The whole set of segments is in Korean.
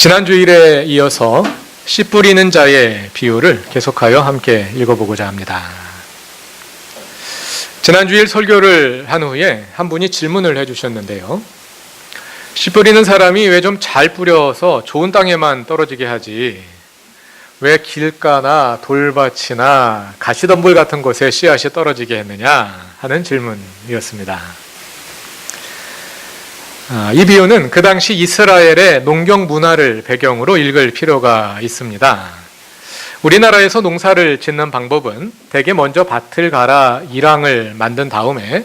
지난주일에 이어서 씨 뿌리는 자의 비유를 계속하여 함께 읽어보고자 합니다. 지난주일 설교를 한 후에 한 분이 질문을 해주셨는데요. 씨 뿌리는 사람이 왜 좀 잘 뿌려서 좋은 땅에만 떨어지게 하지 왜 길가나 돌밭이나 가시덤불 같은 곳에 씨앗이 떨어지게 했느냐 하는 질문이었습니다. 이 비유는 그 당시 이스라엘의 농경 문화를 배경으로 읽을 필요가 있습니다. 우리나라에서 농사를 짓는 방법은 대개 먼저 밭을 갈아 일항을 만든 다음에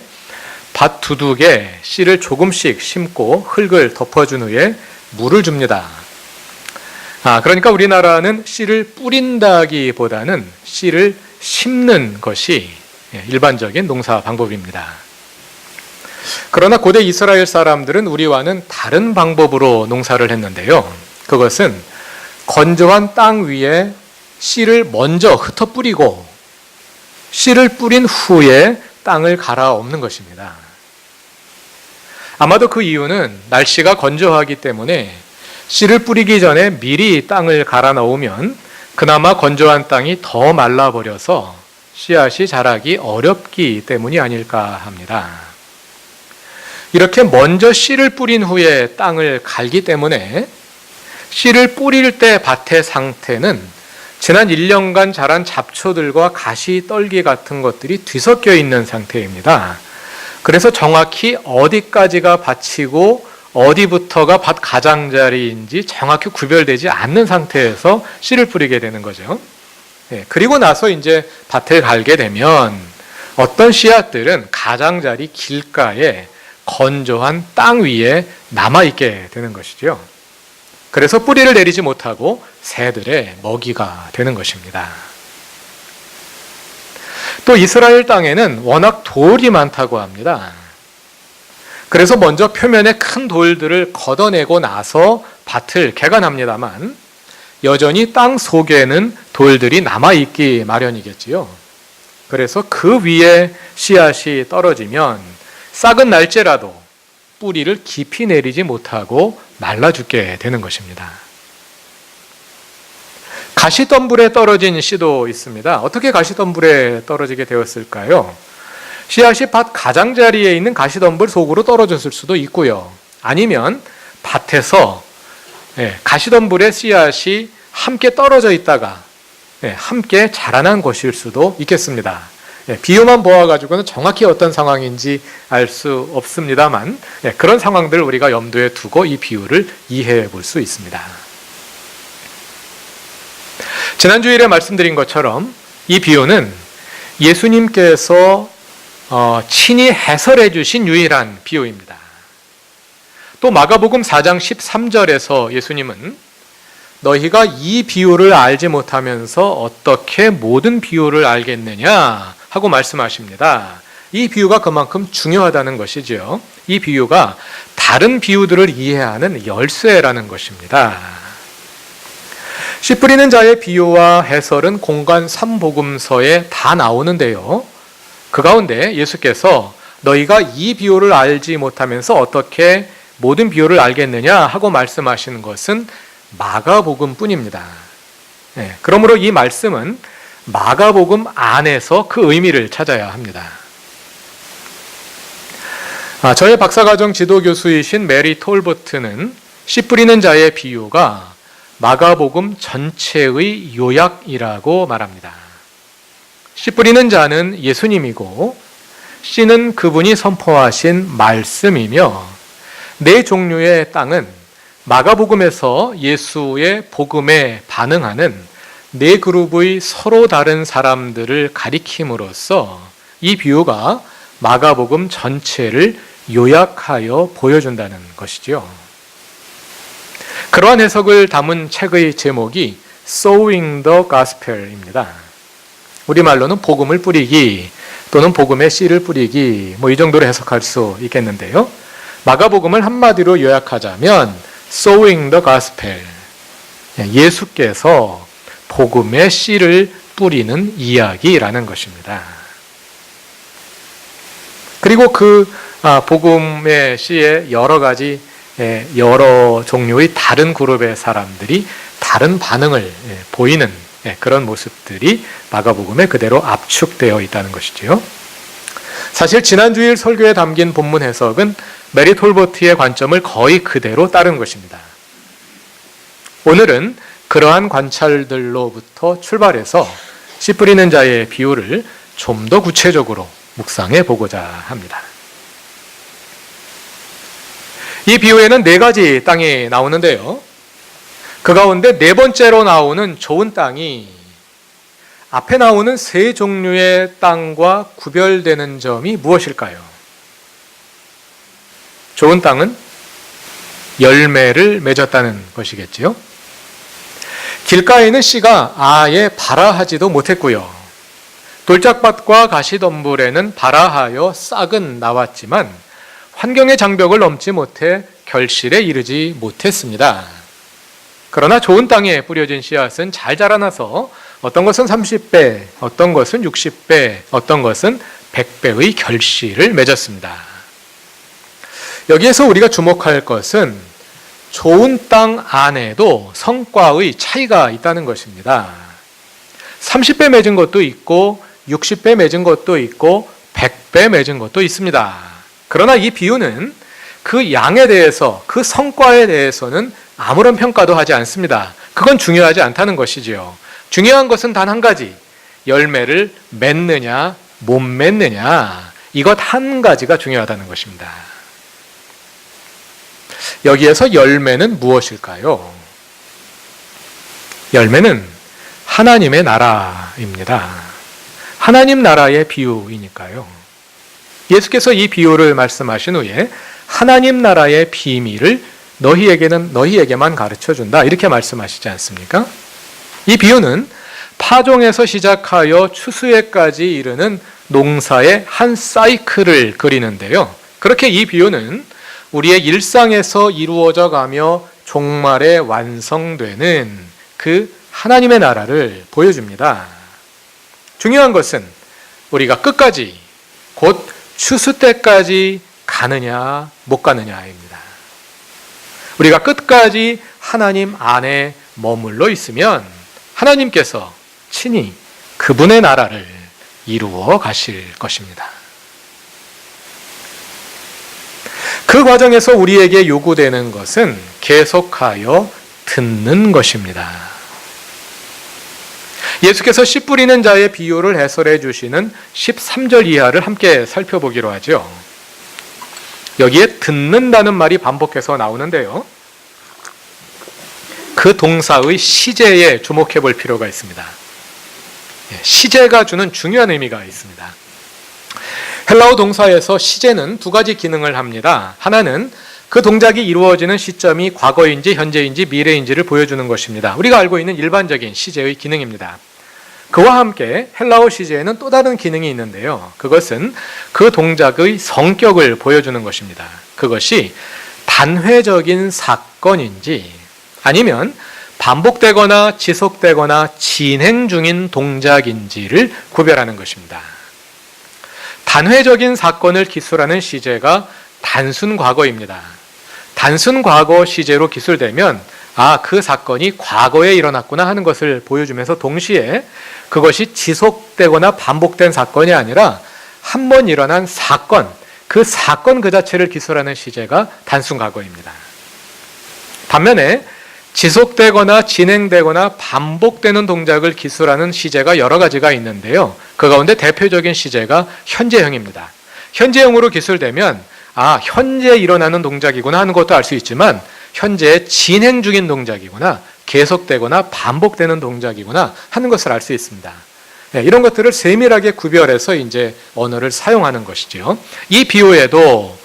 밭 두둑에 씨를 조금씩 심고 흙을 덮어준 후에 물을 줍니다. 그러니까 우리나라는 씨를 뿌린다기보다는 씨를 심는 것이 일반적인 농사 방법입니다. 그러나 고대 이스라엘 사람들은 우리와는 다른 방법으로 농사를 했는데요. 그것은 건조한 땅 위에 씨를 먼저 흩어 뿌리고 씨를 뿌린 후에 땅을 갈아엎는 것입니다. 아마도 그 이유는 날씨가 건조하기 때문에 씨를 뿌리기 전에 미리 땅을 갈아 넣으면 그나마 건조한 땅이 더 말라버려서 씨앗이 자라기 어렵기 때문이 아닐까 합니다. 이렇게 먼저 씨를 뿌린 후에 땅을 갈기 때문에 씨를 뿌릴 때 밭의 상태는 지난 1년간 자란 잡초들과 가시, 떨기 같은 것들이 뒤섞여 있는 상태입니다. 그래서 정확히 어디까지가 밭이고 어디부터가 밭 가장자리인지 정확히 구별되지 않는 상태에서 씨를 뿌리게 되는 거죠. 그리고 나서 이제 밭을 갈게 되면 어떤 씨앗들은 가장자리 길가에 건조한 땅 위에 남아있게 되는 것이죠. 그래서 뿌리를 내리지 못하고 새들의 먹이가 되는 것입니다. 또 이스라엘 땅에는 워낙 돌이 많다고 합니다. 그래서 먼저 표면에 큰 돌들을 걷어내고 나서 밭을 개간합니다만 여전히 땅 속에는 돌들이 남아있기 마련이겠지요. 그래서 그 위에 씨앗이 떨어지면 싹은 날지라도 뿌리를 깊이 내리지 못하고 말라 죽게 되는 것입니다. 가시덤불에 떨어진 씨도 있습니다. 어떻게 가시덤불에 떨어지게 되었을까요? 씨앗이 밭 가장자리에 있는 가시덤불 속으로 떨어졌을 수도 있고요. 아니면 밭에서 가시덤불에 씨앗이 함께 떨어져 있다가 함께 자라난 것일 수도 있겠습니다. 비유만 보아가지고는 정확히 어떤 상황인지 알 수 없습니다만 그런 상황들을 우리가 염두에 두고 이 비유를 이해해 볼 수 있습니다. 지난주일에 말씀드린 것처럼 이 비유는 예수님께서 친히 해설해 주신 유일한 비유입니다. 또 마가복음 4장 13절에서 예수님은 너희가 이 비유를 알지 못하면서 어떻게 모든 비유를 알겠느냐 하고 말씀하십니다. 이 비유가 그만큼 중요하다는 것이지요. 이 비유가 다른 비유들을 이해하는 열쇠라는 것입니다. 씨 뿌리는 자의 비유와 해설은 공관 3복음서에 다 나오는데요. 그 가운데 예수께서 너희가 이 비유를 알지 못하면서 어떻게 모든 비유를 알겠느냐 하고 말씀하시는 것은 마가복음 뿐입니다. 그러므로 이 말씀은 마가복음 안에서 그 의미를 찾아야 합니다. 저의 박사과정 지도교수이신 메리 톨버트는 씨 뿌리는 자의 비유가 마가복음 전체의 요약이라고 말합니다. 씨 뿌리는 자는 예수님이고 씨는 그분이 선포하신 말씀이며 네 종류의 땅은 마가복음에서 예수의 복음에 반응하는 네 그룹의 서로 다른 사람들을 가리킴으로써 이 비유가 마가복음 전체를 요약하여 보여준다는 것이죠. 그러한 해석을 담은 책의 제목이 Sowing the Gospel입니다. 우리말로는 복음을 뿌리기 또는 복음의 씨를 뿌리기 이 정도로 해석할 수 있겠는데요. 마가복음을 한마디로 요약하자면 Sowing the Gospel, 예수께서 복음의 씨를 뿌리는 이야기라는 것입니다. 그리고 그 복음의 씨에 여러 가지 여러 종류의 다른 그룹의 사람들이 다른 반응을 보이는 그런 모습들이 마가복음에 그대로 압축되어 있다는 것이지요. 사실 지난주일 설교에 담긴 본문 해석은 메리 톨버트의 관점을 거의 그대로 따른 것입니다. 오늘은 그러한 관찰들로부터 출발해서 씨 뿌리는 자의 비유를 좀 더 구체적으로 묵상해 보고자 합니다. 이 비유에는 4가지 땅이 나오는데요. 그 가운데 4번째로 나오는 좋은 땅이 앞에 나오는 3종류의 땅과 구별되는 점이 무엇일까요? 좋은 땅은 열매를 맺었다는 것이겠지요. 길가에는 씨가 아예 발아하지도 못했고요. 돌짝밭과 가시덤불에는 발아하여 싹은 나왔지만 환경의 장벽을 넘지 못해 결실에 이르지 못했습니다. 그러나 좋은 땅에 뿌려진 씨앗은 잘 자라나서 어떤 것은 30배, 어떤 것은 60배, 어떤 것은 100배의 결실을 맺었습니다. 여기에서 우리가 주목할 것은 좋은 땅 안에도 성과의 차이가 있다는 것입니다. 30배 맺은 것도 있고 60배 맺은 것도 있고 100배 맺은 것도 있습니다. 그러나 이 비유는 그 양에 대해서, 그 성과에 대해서는 아무런 평가도 하지 않습니다. 그건 중요하지 않다는 것이지요. 중요한 것은 단 한 가지, 열매를 맺느냐 못 맺느냐, 이것 한 가지가 중요하다는 것입니다. 여기에서 열매는 무엇일까요? 열매는 하나님의 나라입니다. 하나님 나라의 비유이니까요. 예수께서 이 비유를 말씀하신 후에 하나님 나라의 비밀을 너희에게만 가르쳐준다, 이렇게 말씀하시지 않습니까? 이 비유는 파종에서 시작하여 추수에까지 이르는 농사의 한 사이클을 그리는데요. 그렇게 이 비유는 우리의 일상에서 이루어져 가며 종말에 완성되는 그 하나님의 나라를 보여줍니다. 중요한 것은 우리가 끝까지, 곧 추수 때까지 가느냐 못 가느냐입니다. 우리가 끝까지 하나님 안에 머물러 있으면 하나님께서 친히 그분의 나라를 이루어 가실 것입니다. 그 과정에서 우리에게 요구되는 것은 계속하여 듣는 것입니다. 예수께서 씨 뿌리는 자의 비유를 해설해 주시는 13절 이하를 함께 살펴보기로 하죠. 여기에 듣는다는 말이 반복해서 나오는데요. 그 동사의 시제에 주목해 볼 필요가 있습니다. 시제가 주는 중요한 의미가 있습니다. 헬라어 동사에서 시제는 2가지 기능을 합니다. 하나는 그 동작이 이루어지는 시점이 과거인지 현재인지 미래인지를 보여주는 것입니다. 우리가 알고 있는 일반적인 시제의 기능입니다. 그와 함께 헬라어 시제에는 또 다른 기능이 있는데요. 그것은 그 동작의 성격을 보여주는 것입니다. 그것이 단회적인 사건인지 아니면 반복되거나 지속되거나 진행 중인 동작인지를 구별하는 것입니다. 단회적인 사건을 기술하는 시제가 단순 과거입니다. 단순 과거 시제로 기술되면 그 사건이 과거에 일어났구나 하는 것을 보여주면서 동시에 그것이 지속되거나 반복된 사건이 아니라 한 번 일어난 사건, 그 사건 그 자체를 기술하는 시제가 단순 과거입니다. 반면에 지속되거나 진행되거나 반복되는 동작을 기술하는 시제가 여러 가지가 있는데요. 그 가운데 대표적인 시제가 현재형입니다. 현재형으로 기술되면 현재 일어나는 동작이구나 하는 것도 알 수 있지만 현재 진행 중인 동작이구나, 계속되거나 반복되는 동작이구나 하는 것을 알 수 있습니다. 이런 것들을 세밀하게 구별해서 이제 언어를 사용하는 것이죠. 이 비유에도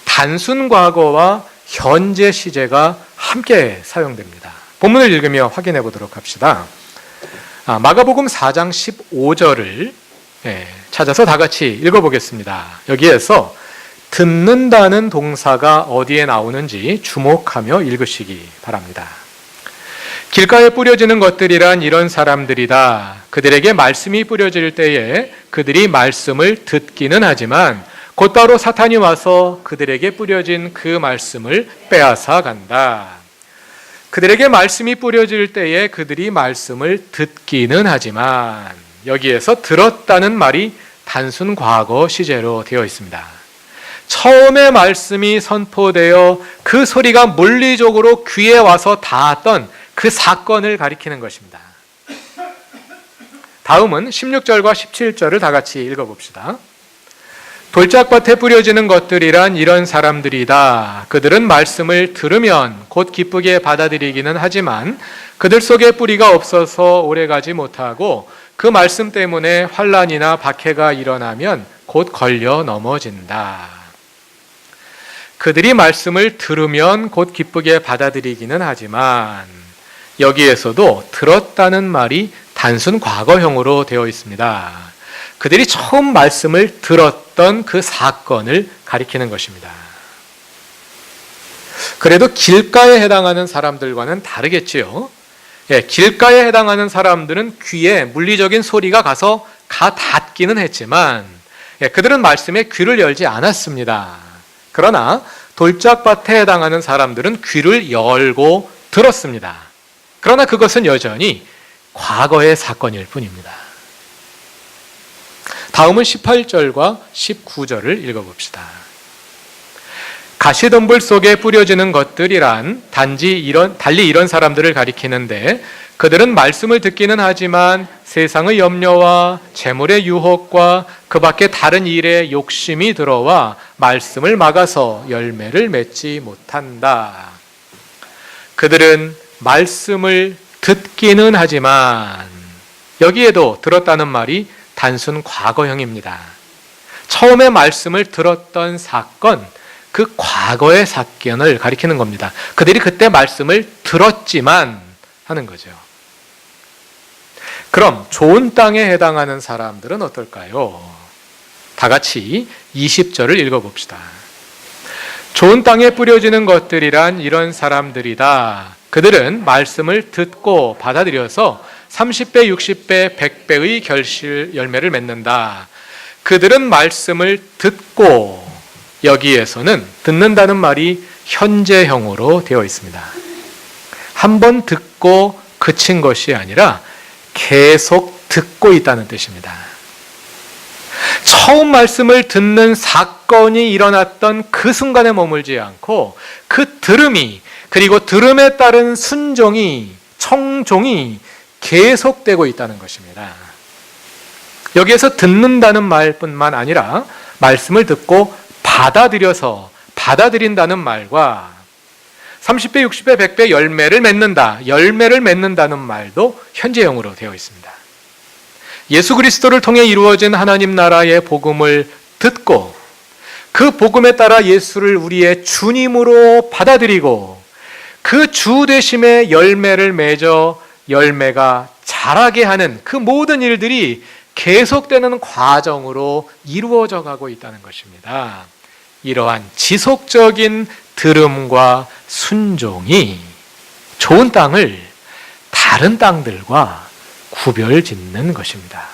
단순 과거와 현재 시제가 함께 사용됩니다. 본문을 읽으며 확인해 보도록 합시다. 마가복음 4장 15절을 찾아서 다 같이 읽어보겠습니다. 여기에서 듣는다는 동사가 어디에 나오는지 주목하며 읽으시기 바랍니다. 길가에 뿌려지는 것들이란 이런 사람들이다. 그들에게 말씀이 뿌려질 때에 그들이 말씀을 듣기는 하지만 곧바로 사탄이 와서 그들에게 뿌려진 그 말씀을 빼앗아 간다. 그들에게 말씀이 뿌려질 때에 그들이 말씀을 듣기는 하지만 여기에서 들었다는 말이 단순 과거 시제로 되어 있습니다. 처음에 말씀이 선포되어 그 소리가 물리적으로 귀에 와서 닿았던 그 사건을 가리키는 것입니다. 다음은 16절과 17절을 다 같이 읽어봅시다. 돌짝밭에 뿌려지는 것들이란 이런 사람들이다. 그들은 말씀을 들으면 곧 기쁘게 받아들이기는 하지만 그들 속에 뿌리가 없어서 오래가지 못하고 그 말씀 때문에 환난이나 박해가 일어나면 곧 걸려 넘어진다. 그들이 말씀을 들으면 곧 기쁘게 받아들이기는 하지만 여기에서도 들었다는 말이 단순 과거형으로 되어 있습니다. 그들이 처음 말씀을 들었던 그 사건을 가리키는 것입니다. 그래도 길가에 해당하는 사람들과는 다르겠지요. 길가에 해당하는 사람들은 귀에 물리적인 소리가 가서 닿기는 했지만 그들은 말씀에 귀를 열지 않았습니다. 그러나 돌짝밭에 해당하는 사람들은 귀를 열고 들었습니다. 그러나 그것은 여전히 과거의 사건일 뿐입니다. 다음은 18절과 19절을 읽어봅시다. 가시덤불 속에 뿌려지는 것들이란 달리 이런 사람들을 가리키는데 그들은 말씀을 듣기는 하지만 세상의 염려와 재물의 유혹과 그 밖에 다른 일에 욕심이 들어와 말씀을 막아서 열매를 맺지 못한다. 그들은 말씀을 듣기는 하지만 여기에도 들었다는 말이 단순 과거형입니다. 처음에 말씀을 들었던 사건, 그 과거의 사건을 가리키는 겁니다. 그들이 그때 말씀을 들었지만 하는 거죠. 그럼 좋은 땅에 해당하는 사람들은 어떨까요? 다 같이 20절을 읽어봅시다. 좋은 땅에 뿌려지는 것들이란 이런 사람들이다. 그들은 말씀을 듣고 받아들여서 30배, 60배, 100배의 결실 열매를 맺는다. 그들은 말씀을 듣고 여기에서는 듣는다는 말이 현재형으로 되어 있습니다. 한 번 듣고 그친 것이 아니라 계속 듣고 있다는 뜻입니다. 처음 말씀을 듣는 사건이 일어났던 그 순간에 머물지 않고 그 들음이 그리고 들음에 따른 순종이 청종이 계속되고 있다는 것입니다. 여기에서 듣는다는 말뿐만 아니라 말씀을 듣고 받아들여서 받아들인다는 말과 30배, 60배, 100배 열매를 맺는다는 말도 현재형으로 되어 있습니다. 예수 그리스도를 통해 이루어진 하나님 나라의 복음을 듣고 그 복음에 따라 예수를 우리의 주님으로 받아들이고 그 주 되심의 열매를 맺어 열매가 자라게 하는 그 모든 일들이 계속되는 과정으로 이루어져 가고 있다는 것입니다. 이러한 지속적인 들음과 순종이 좋은 땅을 다른 땅들과 구별짓는 것입니다.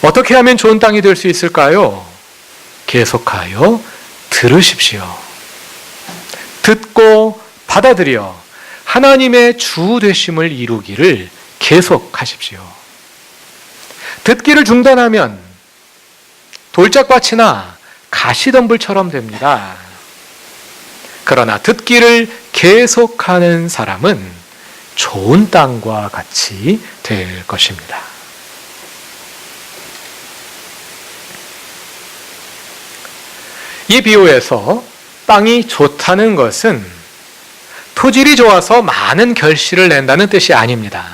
어떻게 하면 좋은 땅이 될 수 있을까요? 계속하여 들으십시오. 듣고 받아들여 하나님의 주 되심을 이루기를 계속하십시오. 듣기를 중단하면 돌짝밭이나 가시덤불처럼 됩니다. 그러나 듣기를 계속하는 사람은 좋은 땅과 같이 될 것입니다. 이 비유에서 땅이 좋다는 것은 토질이 좋아서 많은 결실을 낸다는 뜻이 아닙니다.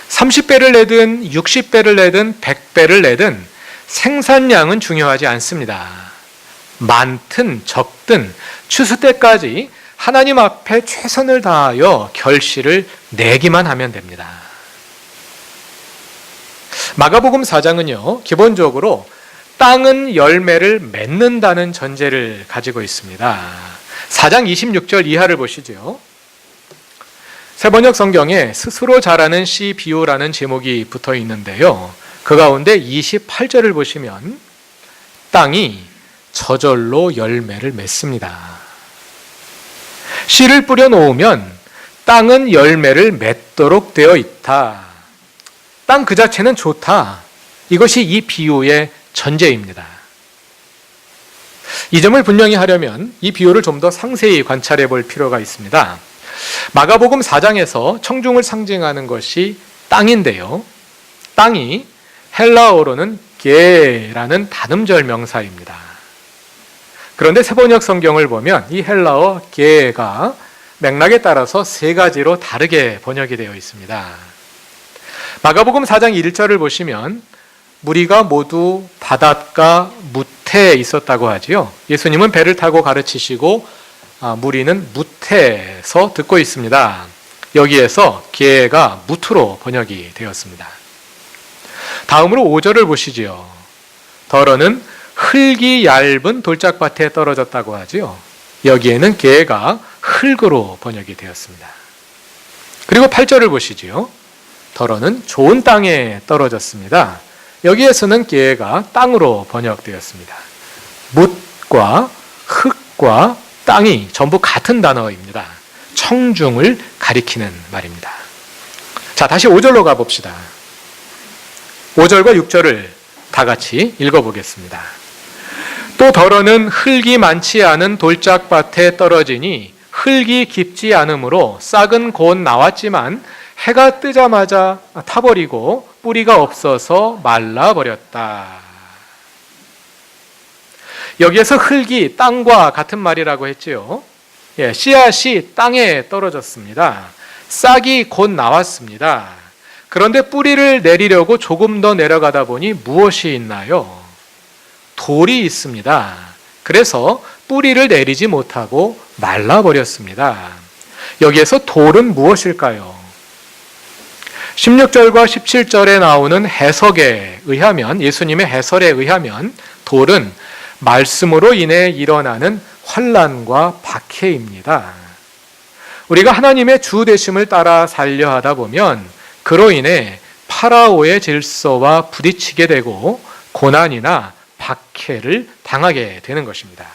30배를 내든 60배를 내든 100배를 내든 생산량은 중요하지 않습니다. 많든 적든 추수 때까지 하나님 앞에 최선을 다하여 결실을 내기만 하면 됩니다. 마가복음 4장은요, 기본적으로 땅은 열매를 맺는다는 전제를 가지고 있습니다. 4장 26절 이하를 보시죠. 세번역 성경에 스스로 자라는 씨 비유라는 제목이 붙어 있는데요. 그 가운데 28절을 보시면 땅이 저절로 열매를 맺습니다. 씨를 뿌려 놓으면 땅은 열매를 맺도록 되어 있다. 땅 그 자체는 좋다. 이것이 이 비유의 전제입니다. 이 점을 분명히 하려면 이 비유를 좀 더 상세히 관찰해 볼 필요가 있습니다. 마가복음 4장에서 청중을 상징하는 것이 땅인데요. 땅이 헬라어로는 게라는 단음절 명사입니다. 그런데 세번역 성경을 보면 이 헬라어 게가 맥락에 따라서 세 가지로 다르게 번역이 되어 있습니다. 마가복음 4장 1절을 보시면 무리가 모두 바닷가 무태에 있었다고 하지요. 예수님은 배를 타고 가르치시고 무리는 무태에서 듣고 있습니다. 여기에서 게가 무트로 번역이 되었습니다. 다음으로 5절을 보시지요. 더러는 흙이 얇은 돌짝밭에 떨어졌다고 하지요. 여기에는 게가 흙으로 번역이 되었습니다. 그리고 8절을 보시지요. 더러는 좋은 땅에 떨어졌습니다. 여기에서는 게가 땅으로 번역되었습니다. 묻과 흙과 땅이 전부 같은 단어입니다. 청중을 가리키는 말입니다. 자, 다시 5절로 가봅시다. 5절과 6절을 다 같이 읽어보겠습니다. 또 더러는 흙이 많지 않은 돌짝밭에 떨어지니 흙이 깊지 않으므로 싹은 곧 나왔지만 해가 뜨자마자 타버리고 뿌리가 없어서 말라버렸다. 여기에서 흙이 땅과 같은 말이라고 했지요. 씨앗이 땅에 떨어졌습니다. 싹이 곧 나왔습니다. 그런데 뿌리를 내리려고 조금 더 내려가다 보니 무엇이 있나요? 돌이 있습니다. 그래서 뿌리를 내리지 못하고 말라버렸습니다. 여기에서 돌은 무엇일까요? 16절과 17절에 나오는 해석에 의하면, 예수님의 해설에 의하면 돌은 말씀으로 인해 일어나는 환난과 박해입니다. 우리가 하나님의 주 되심을 따라 살려 하다 보면 그로 인해 파라오의 질서와 부딪히게 되고 고난이나 박해를 당하게 되는 것입니다.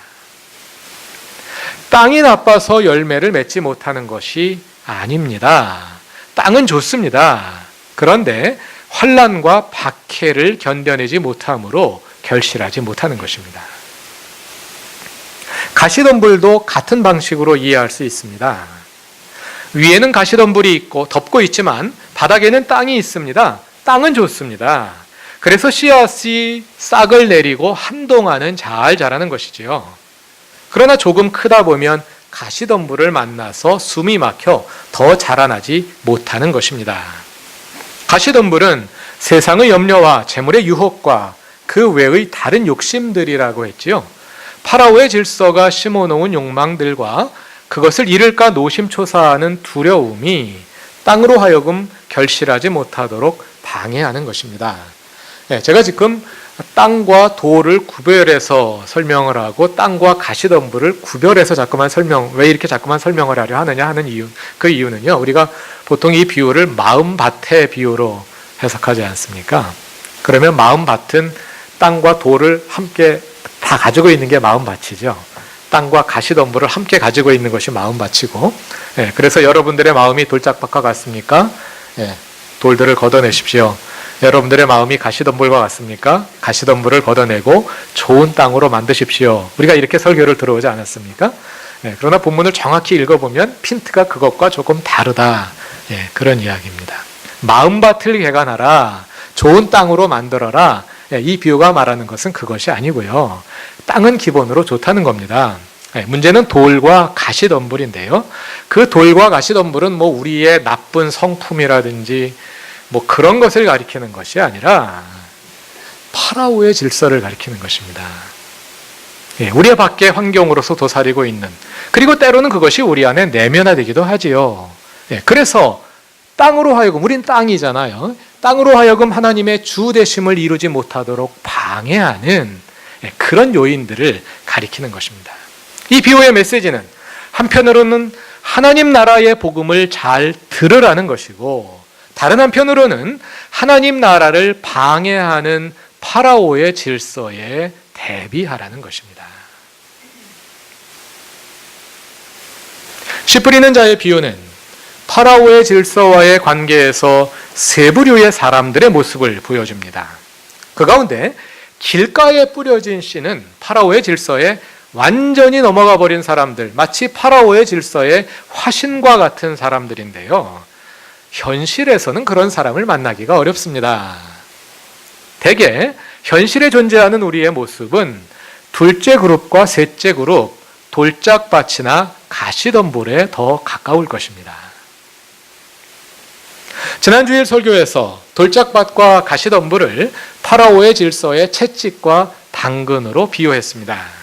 땅이 나빠서 열매를 맺지 못하는 것이 아닙니다. 땅은 좋습니다. 그런데 환난과 박해를 견뎌내지 못함으로 결실하지 못하는 것입니다. 가시덤불도 같은 방식으로 이해할 수 있습니다. 위에는 가시덤불이 있고 덮고 있지만 바닥에는 땅이 있습니다. 땅은 좋습니다. 그래서 씨앗이 싹을 내리고 한동안은 잘 자라는 것이지요. 그러나 조금 크다 보면 가시덤불을 만나서 숨이 막혀 더 자라나지 못하는 것입니다. 가시덤불은 세상의 염려와 재물의 유혹과 그 외의 다른 욕심들이라고 했지요. 파라오의 질서가 심어놓은 욕망들과 그것을 잃을까 노심초사하는 두려움이 땅으로 하여금 결실하지 못하도록 방해하는 것입니다. 제가 지금 땅과 돌을 구별해서 설명을 하고 땅과 가시덤불을 구별해서 왜 이렇게 자꾸만 설명을 하려 하느냐 하는 이유, 그 이유는요, 우리가 보통 이 비유를 마음밭의 비유로 해석하지 않습니까? 그러면 마음밭은 땅과 돌을 함께 다 가지고 있는 게 마음밭이죠. 땅과 가시덤불을 함께 가지고 있는 것이 마음밭이고, 그래서 여러분들의 마음이 돌짝밭과 같습니까? 돌들을 걷어내십시오. 여러분들의 마음이 가시덤불과 같습니까? 가시덤불을 걷어내고 좋은 땅으로 만드십시오. 우리가 이렇게 설교를 들어오지 않았습니까? 그러나 본문을 정확히 읽어보면 핀트가 그것과 조금 다르다. 그런 이야기입니다. 마음밭을 개간하라. 좋은 땅으로 만들어라. 이 비유가 말하는 것은 그것이 아니고요. 땅은 기본으로 좋다는 겁니다. 문제는 돌과 가시덤불인데요. 그 돌과 가시덤불은 우리의 나쁜 성품이라든지 그런 것을 가리키는 것이 아니라 파라오의 질서를 가리키는 것입니다. 우리의 밖의 환경으로서 도사리고 있는, 그리고 때로는 그것이 우리 안에 내면화되기도 하지요. 그래서 땅으로 하여금, 우린 땅이잖아요. 땅으로 하여금 하나님의 주 되심을 이루지 못하도록 방해하는 그런 요인들을 가리키는 것입니다. 이 비유의 메시지는 한편으로는 하나님 나라의 복음을 잘 들으라는 것이고, 다른 한편으로는 하나님 나라를 방해하는 파라오의 질서에 대비하라는 것입니다. 씨 뿌리는 자의 비유는 파라오의 질서와의 관계에서 세 부류의 사람들의 모습을 보여줍니다. 그 가운데 길가에 뿌려진 씨는 파라오의 질서에 완전히 넘어가 버린 사람들, 마치 파라오의 질서의 화신과 같은 사람들인데요. 현실에서는 그런 사람을 만나기가 어렵습니다. 대개 현실에 존재하는 우리의 모습은 둘째 그룹과 셋째 그룹, 돌짝밭이나 가시덤불에 더 가까울 것입니다. 지난주일 설교에서 돌짝밭과 가시덤불을 파라오의 질서의 채찍과 당근으로 비유했습니다.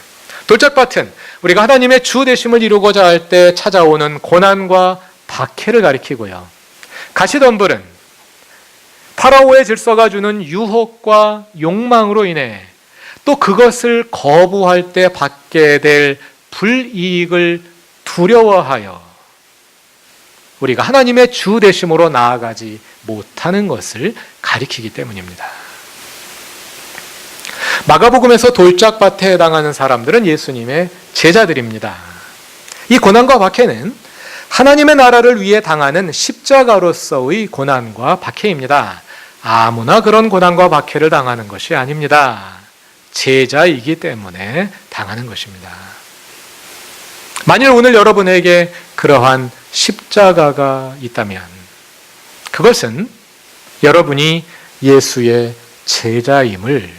돌짝밭은 우리가 하나님의 주 되심을 이루고자 할 때 찾아오는 고난과 박해를 가리키고요. 가시덤불은 파라오의 질서가 주는 유혹과 욕망으로 인해 또 그것을 거부할 때 받게 될 불이익을 두려워하여 우리가 하나님의 주 되심으로 나아가지 못하는 것을 가리키기 때문입니다. 마가복음에서 돌짝밭에 해당하는 사람들은 예수님의 제자들입니다. 이 고난과 박해는 하나님의 나라를 위해 당하는 십자가로서의 고난과 박해입니다. 아무나 그런 고난과 박해를 당하는 것이 아닙니다. 제자이기 때문에 당하는 것입니다. 만일 오늘 여러분에게 그러한 십자가가 있다면 그것은 여러분이 예수의 제자임을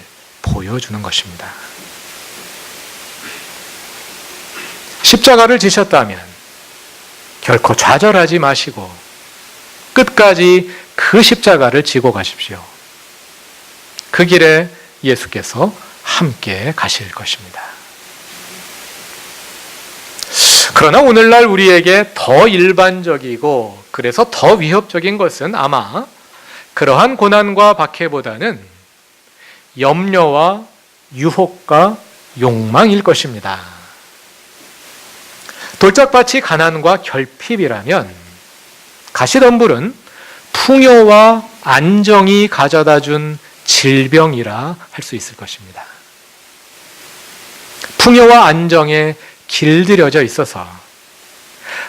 보여주는 것입니다. 십자가를 지셨다면 결코 좌절하지 마시고 끝까지 그 십자가를 지고 가십시오. 그 길에 예수께서 함께 가실 것입니다. 그러나 오늘날 우리에게 더 일반적이고 그래서 더 위협적인 것은 아마 그러한 고난과 박해보다는 염려와 유혹과 욕망일 것입니다. 돌짝밭이 가난과 결핍이라면 가시덤불은 풍요와 안정이 가져다준 질병이라 할 수 있을 것입니다. 풍요와 안정에 길들여져 있어서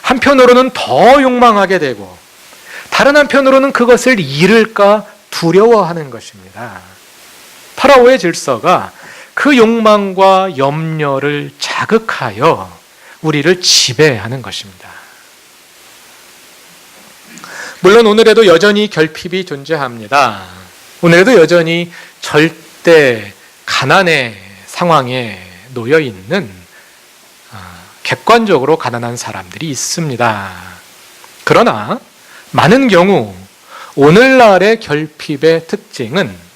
한편으로는 더 욕망하게 되고 다른 한편으로는 그것을 잃을까 두려워하는 것입니다. 파라오의 질서가 그 욕망과 염려를 자극하여 우리를 지배하는 것입니다. 물론 오늘에도 여전히 결핍이 존재합니다. 오늘에도 여전히 절대 가난의 상황에 놓여 있는 객관적으로 가난한 사람들이 있습니다. 그러나 많은 경우 오늘날의 결핍의 특징은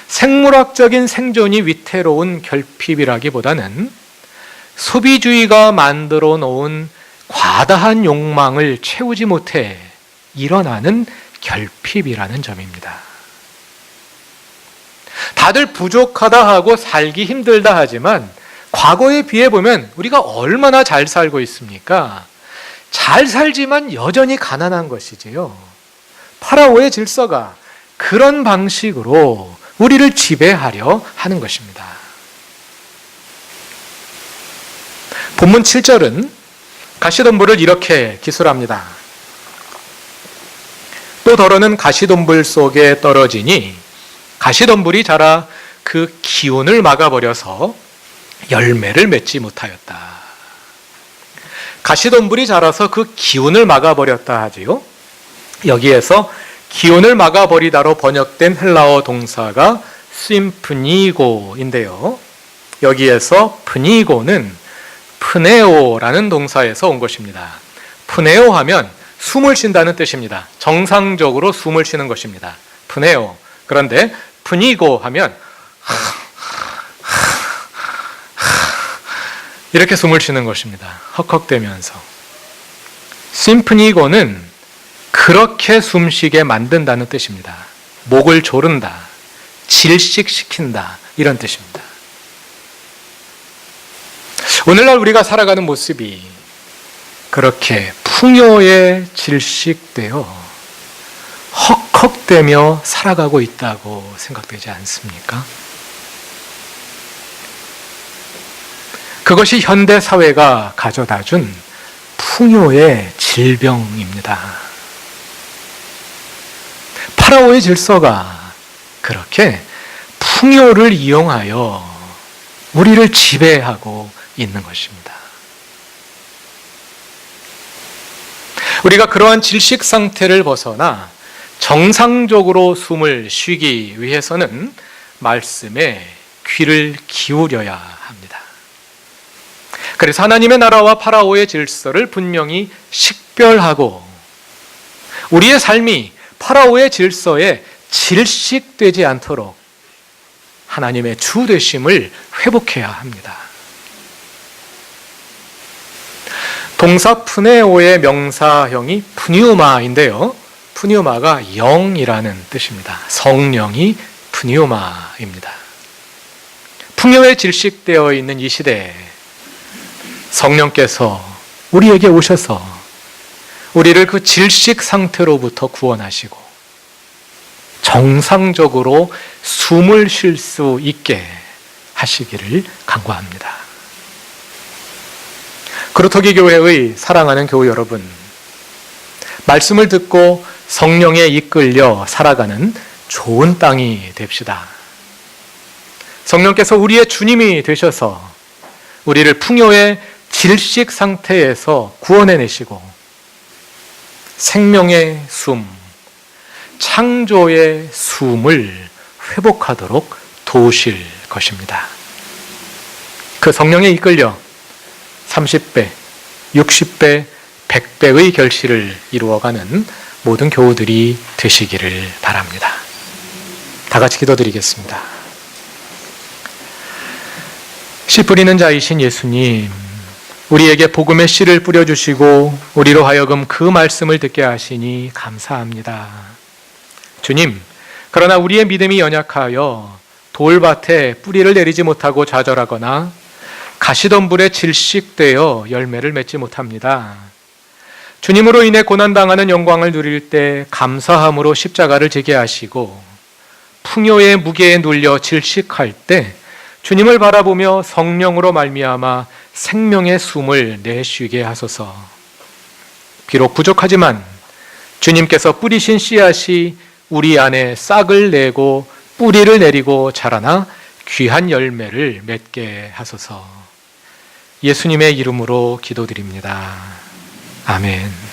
생물학적인 생존이 위태로운 결핍이라기보다는 소비주의가 만들어 놓은 과다한 욕망을 채우지 못해 일어나는 결핍이라는 점입니다. 다들 부족하다 하고 살기 힘들다 하지만 과거에 비해 보면 우리가 얼마나 잘 살고 있습니까? 잘 살지만 여전히 가난한 것이지요. 파라오의 질서가 그런 방식으로 우리를 지배하려 하는 것입니다. 본문 7절은 가시덤불을 이렇게 기술합니다. 또 더러는 가시덤불 속에 떨어지니 가시덤불이 자라 그 기운을 막아버려서 열매를 맺지 못하였다. 가시덤불이 자라서 그 기운을 막아버렸다 하지요. 여기에서 기운을 막아버리다로 번역된 헬라어 동사가 심프니고인데요. 여기에서 프니고는 프네오라는 동사에서 온 것입니다. 프네오 하면 숨을 쉰다는 뜻입니다. 정상적으로 숨을 쉬는 것입니다. 프네오. 그런데 프니고 하면 이렇게 숨을 쉬는 것입니다. 헉헉대면서. 심프니고는 그렇게 숨쉬게 만든다는 뜻입니다. 목을 조른다, 질식시킨다 이런 뜻입니다. 오늘날 우리가 살아가는 모습이 그렇게 풍요에 질식되어 울컥대며 살아가고 있다고 생각되지 않습니까? 그것이 현대 사회가 가져다준 풍요의 질병입니다. 파라오의 질서가 그렇게 풍요를 이용하여 우리를 지배하고 있는 것입니다. 우리가 그러한 질식 상태를 벗어나 정상적으로 숨을 쉬기 위해서는 말씀에 귀를 기울여야 합니다. 그래서 하나님의 나라와 파라오의 질서를 분명히 식별하고 우리의 삶이 파라오의 질서에 질식되지 않도록 하나님의 주 되심을 회복해야 합니다. 동사 푸네오의 명사형이 푸니우마인데요. 푸니우마가 영이라는 뜻입니다. 성령이 푸니우마입니다. 풍요에 질식되어 있는 이 시대에 성령께서 우리에게 오셔서 우리를 그 질식 상태로부터 구원하시고 정상적으로 숨을 쉴 수 있게 하시기를 간구합니다. 그루터기 교회의 사랑하는 교우 여러분, 말씀을 듣고 성령에 이끌려 살아가는 좋은 땅이 됩시다. 성령께서 우리의 주님이 되셔서 우리를 풍요의 질식 상태에서 구원해내시고 생명의 숨, 창조의 숨을 회복하도록 도우실 것입니다. 그 성령에 이끌려 30배, 60배, 100배의 결실을 이루어가는 모든 교우들이 되시기를 바랍니다. 다 같이 기도드리겠습니다. 씨 뿌리는 자이신 예수님, 우리에게 복음의 씨를 뿌려주시고 우리로 하여금 그 말씀을 듣게 하시니 감사합니다. 주님, 그러나 우리의 믿음이 연약하여 돌밭에 뿌리를 내리지 못하고 좌절하거나 가시덤불에 질식되어 열매를 맺지 못합니다. 주님으로 인해 고난당하는 영광을 누릴 때 감사함으로 십자가를 지게 하시고 풍요의 무게에 눌려 질식할 때 주님을 바라보며 성령으로 말미암아 생명의 숨을 내쉬게 하소서. 비록 부족하지만 주님께서 뿌리신 씨앗이 우리 안에 싹을 내고 뿌리를 내리고 자라나 귀한 열매를 맺게 하소서. 예수님의 이름으로 기도드립니다. 아멘.